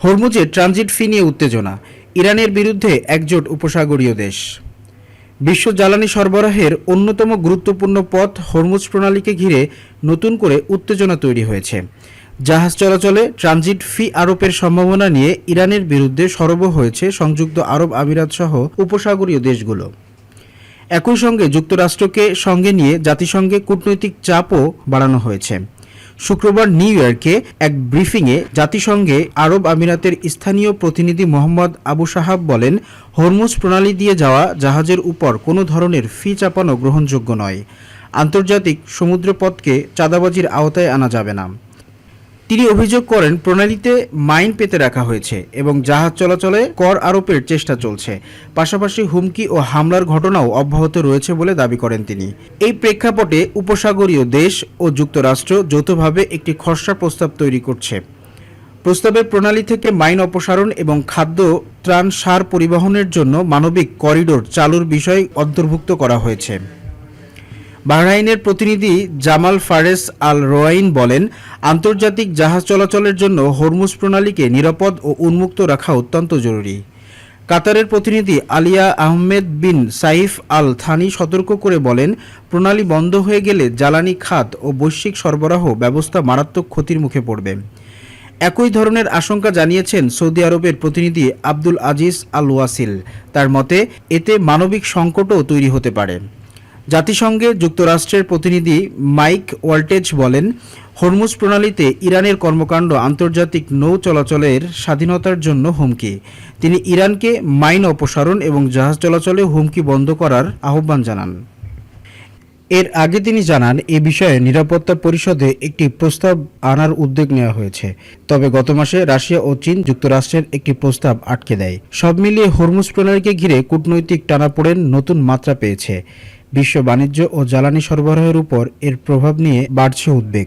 হরমুজে transit ফি নিয়ে উত্তেজনা, ইরানের বিরুদ্ধে একজোট উপসাগরীয় দেশ। বিশ্ব জ্বালানি সরবরাহের অন্যতম গুরুত্বপূর্ণ পথ হরমুজ প্রণালীকে ঘিরে নতুন করে উত্তেজনা তৈরি হয়েছে। জাহাজ চলাচলে ট্রানজিট ফি আরোপের সম্ভাবনা নিয়ে ইরানের বিরুদ্ধে সরব হয়েছে সংযুক্ত আরব আমিরাত সহ উপসাগরীয় দেশগুলো। একই সঙ্গে যুক্তরাষ্ট্রকে সঙ্গে নিয়ে জাতিসংঘে কূটনৈতিক চাপও বাড়ানো হয়েছে। শুক্রবার নিউ ইয়র্কে এক ব্রিফিংয়ে জাতিসংঘে আরব আমিরাতের স্থানীয় প্রতিনিধি মোহাম্মদ আবু সাহাব বলেন, হরমুজ প্রণালী দিয়ে যাওয়া জাহাজের উপর কোনো ধরনের ফি চাপানো গ্রহণযোগ্য নয়। আন্তর্জাতিক সমুদ্রপথকে চাঁদাবাজির আওতায় আনা যাবে না। তিনি অভিযোগ করেন, প্রণালীতে মাইন পেতে রাখা হয়েছে এবং জাহাজ চলাচলে কর আরোপের চেষ্টা চলছে। পাশাপাশি হুমকি ও হামলার ঘটনাও অব্যাহত রয়েছে বলে দাবি করেন তিনি। এই প্রেক্ষাপটে উপসাগরীয় দেশ ও যুক্তরাষ্ট্র যৌথভাবে একটি খসড়া প্রস্তাব তৈরি করছে। প্রস্তাবে প্রণালী থেকে মাইন অপসারণ এবং খাদ্য, ত্রাণ, সার পরিবহনের জন্য মানবিক করিডোর চালুর বিষয় অন্তর্ভুক্ত করা হয়েছে। বাহরাইনের প্রতিনিধি জামাল ফারেস আল রোয়াইন বলেন, আন্তর্জাতিক জাহাজ চলাচলের জন্য হরমুজ প্রণালীকে নিরাপদ ও উন্মুক্ত রাখা অত্যন্ত জরুরি। কাতারের প্রতিনিধি আলিয়া আহমেদ বিন সাইফ আল থানি সতর্ক করে বলেন, প্রণালী বন্ধ হয়ে গেলে জ্বালানি খাত ও বৈশ্বিক সরবরাহ ব্যবস্থা মারাত্মক ক্ষতির মুখে পড়বে। একই ধরনের আশঙ্কা জানিয়েছেন সৌদি আরবের প্রতিনিধি আব্দুল আজিজ আল ওয়াসিল। তার মতে, এতে মানবিক সংকটও তৈরি হতে পারে। জাতিসংঘে যুক্তরাষ্ট্রের প্রতিনিধি মাইক ওয়াল্টেজ বলেন, হরমুজ প্রণালীতে ইরানের কর্মকাণ্ড আন্তর্জাতিক নৌ চলাচলের স্বাধীনতার জন্য হুমকি। তিনি ইরানকে মাইন অপসারণ এবং জাহাজ চলাচলে হুমকি বন্ধ করার আহ্বান জানান। এর আগে তিনি জানান, এ বিষয়ে নিরাপত্তা পরিষদে একটি প্রস্তাব আনার উদ্যোগ নেওয়া হয়েছে। তবে গত মাসে রাশিয়া ও চীন যুক্তরাষ্ট্রের একটি প্রস্তাব আটকে দেয়। সব মিলিয়ে হরমুজ প্রণালীকে ঘিরে কূটনৈতিক টানাপোড়েন নতুন মাত্রা পেয়েছে। বিশ্ব বাণিজ্য ও জ্বালানি সরবরাহের উপর এর প্রভাব নিয়ে বাড়ছে উদ্বেগ।